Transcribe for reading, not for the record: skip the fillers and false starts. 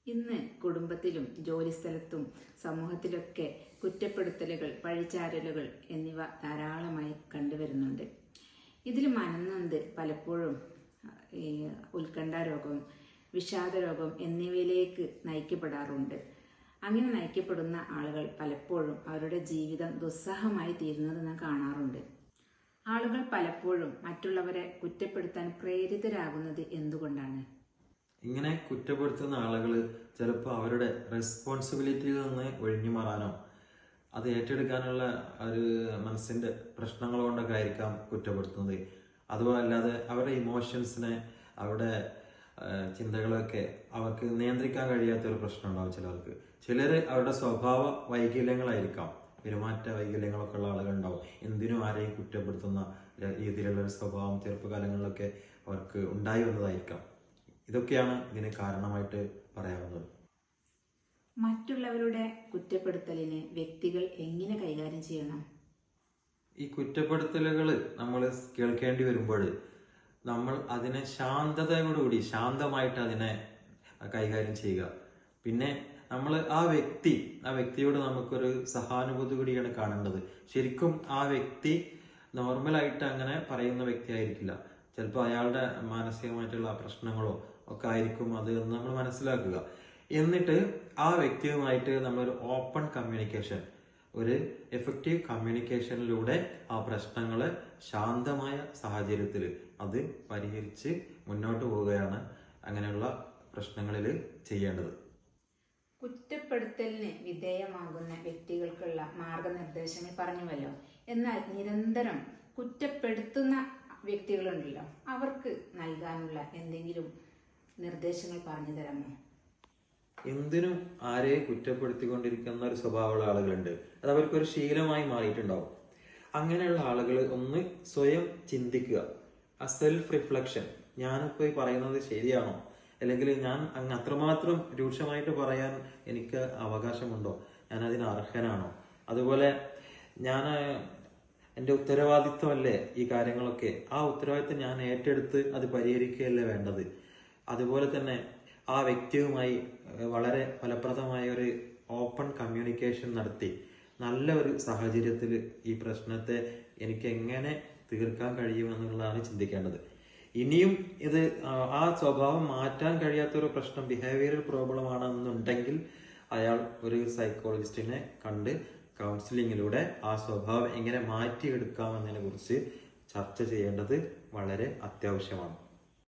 ഇന്ന് കുടുംബത്തിലും ജോലിസ്ഥലത്തും സമൂഹത്തിലൊക്കെ കുറ്റപ്പെടുത്തലുകൾ, പഴിചാരലുകൾ എന്നിവ ധാരാളമായി കണ്ടുവരുന്നുണ്ട്. ഇതിൽ മനംനൊന്ത് പലപ്പോഴും ഉത്കണ്ഠാരോഗം, വിഷാദരോഗം എന്നിവയിലേക്ക് നയിക്കപ്പെടാറുണ്ട്. അങ്ങനെ നയിക്കപ്പെടുന്ന ആളുകൾ പലപ്പോഴും അവരുടെ ജീവിതം ദുസ്സഹമായി തീരുന്നത് നാം കാണാറുണ്ട്. ആളുകൾ പലപ്പോഴും മറ്റുള്ളവരെ കുറ്റപ്പെടുത്താൻ പ്രേരിതരാകുന്നത് എന്തുകൊണ്ടാണ്? ഇങ്ങനെ കുറ്റപ്പെടുത്തുന്ന ആളുകൾ ചിലപ്പോൾ അവരുടെ റെസ്പോൺസിബിലിറ്റിയിൽ നിന്ന് ഒഴിഞ്ഞു മാറാനോ അത് ഏറ്റെടുക്കാനുള്ള ഒരു മനസ്സിന്റെ പ്രശ്നങ്ങൾ കൊണ്ടൊക്കെ ആയിരിക്കാം കുറ്റപ്പെടുത്തുന്നത്. അതുപോലെ അല്ലാതെ അവരുടെ ഇമോഷൻസിനെ, അവരുടെ ചിന്തകളൊക്കെ അവർക്ക് നിയന്ത്രിക്കാൻ കഴിയാത്തൊരു പ്രശ്നം ഉണ്ടാവും ചിലർക്ക്. ചിലർ അവരുടെ സ്വഭാവ വൈകല്യങ്ങളായിരിക്കാം, പെരുമാറ്റ വൈകല്യങ്ങളൊക്കെ ഉള്ള ആളുകൾ ഉണ്ടാവും. എന്തിനും ആരെയും കുറ്റപ്പെടുത്തുന്ന രീതിയിലുള്ള ഒരു സ്വഭാവം ചെറുപ്പകാലങ്ങളിലൊക്കെ അവർക്ക് ഉണ്ടായി വന്നതായിരിക്കാം. ഇതൊക്കെയാണ് ഇതിന് കാരണമായിട്ട് പറയാവുന്നത്. മറ്റുള്ളവരുടെ കുറ്റപ്പെടുത്തലിനെ വ്യക്തികൾ എങ്ങനെ കൈകാര്യം ചെയ്യണം? ഈ കുറ്റപ്പെടുത്തലുകൾ നമ്മൾ കേൾക്കേണ്ടി വരുമ്പോൾ നമ്മൾ അതിനെ ശാന്തമായിട്ട് അതിനെ കൈകാര്യം ചെയ്യുക. പിന്നെ നമ്മൾ ആ വ്യക്തിയോട് നമുക്കൊരു സഹാനുഭൂതി കൂടിയാണ് കാണേണ്ടത്. ശരിക്കും ആ വ്യക്തി നോർമലായിട്ട് അങ്ങനെ പറയുന്ന വ്യക്തി ആയിരിക്കില്ല. ചിലപ്പോൾ അയാളുടെ മാനസികമായിട്ടുള്ള പ്രശ്നങ്ങളോ ഒക്കെ ആയിരിക്കും അത് എന്ന് നമ്മൾ മനസ്സിലാക്കുക. എന്നിട്ട് ആ വ്യക്തിയുമായിട്ട് നമ്മളൊരു ഓപ്പൺ കമ്മ്യൂണിക്കേഷൻ, ഒരു എഫക്റ്റീവ് കമ്മ്യൂണിക്കേഷനിലൂടെ ആ പ്രശ്നങ്ങള് ശാന്തമായ സാഹചര്യത്തിൽ അത് പരിഹരിച്ച് മുന്നോട്ട് പോവുകയാണ് അങ്ങനെയുള്ള പ്രശ്നങ്ങളിൽ ചെയ്യേണ്ടത്. കുറ്റപ്പെടുത്തലിന് വിധേയമാകുന്ന വ്യക്തികൾക്കുള്ള മാർഗനിർദ്ദേശങ്ങൾ പറഞ്ഞുവല്ലോ. എന്നാൽ നിരന്തരം കുറ്റപ്പെടുത്തുന്ന വ്യക്തികളുണ്ടല്ലോ, അവർക്ക് നൽകാനുള്ള എന്തെങ്കിലും നിർദ്ദേശങ്ങൾ പറഞ്ഞു തരാമോ? എന്തിനും ആരെയും കുറ്റപ്പെടുത്തിക്കൊണ്ടിരിക്കുന്ന ഒരു സ്വഭാവമുള്ള ആളുകളുണ്ട്. അത് അവർക്കൊരു ശീലമായി മാറിയിട്ടുണ്ടാവും. അങ്ങനെയുള്ള ആളുകൾ ഒന്ന് സ്വയം ചിന്തിക്കുക. ആ സെൽഫ് റിഫ്ലക്ഷൻ, ഞാനിപ്പോ ഈ പറയുന്നത് ശരിയാണോ, അല്ലെങ്കിൽ ഞാൻ അങ്ങ് അത്രമാത്രം രൂക്ഷമായിട്ട് പറയാൻ എനിക്ക് അവകാശമുണ്ടോ, ഞാൻ അതിന് അർഹനാണോ, അതുപോലെ ഞാൻ എൻ്റെ ഉത്തരവാദിത്വമല്ലേ ഈ കാര്യങ്ങളൊക്കെ, ആ ഉത്തരവാദിത്വം ഞാൻ ഏറ്റെടുത്ത് അത് പരിഹരിക്കുകയല്ലേ വേണ്ടത്. അതുപോലെ തന്നെ ആ വ്യക്തിയുമായി വളരെ ഫലപ്രദമായ ഒരു ഓപ്പൺ കമ്മ്യൂണിക്കേഷൻ നടത്തി നല്ല ഒരു സാഹചര്യത്തിൽ ഈ പ്രശ്നത്തെ എനിക്ക് എങ്ങനെ തീർക്കാൻ കഴിയുമെന്നുള്ളതാണ് ചിന്തിക്കേണ്ടത്. ഇനിയും ഇത് ആ സ്വഭാവം മാറ്റാൻ കഴിയാത്തൊരു പ്രശ്നം, ബിഹേവിയറൽ പ്രോബ്ലം ആണെന്നുണ്ടെങ്കിൽ അയാൾ ഒരു സൈക്കോളജിസ്റ്റിനെ കണ്ട് കൗൺസിലിങ്ങിലൂടെ ആ സ്വഭാവം എങ്ങനെ മാറ്റിയെടുക്കാമെന്നതിനെ കുറിച്ച് ചർച്ച ചെയ്യേണ്ടത് വളരെ അത്യാവശ്യമാണ്.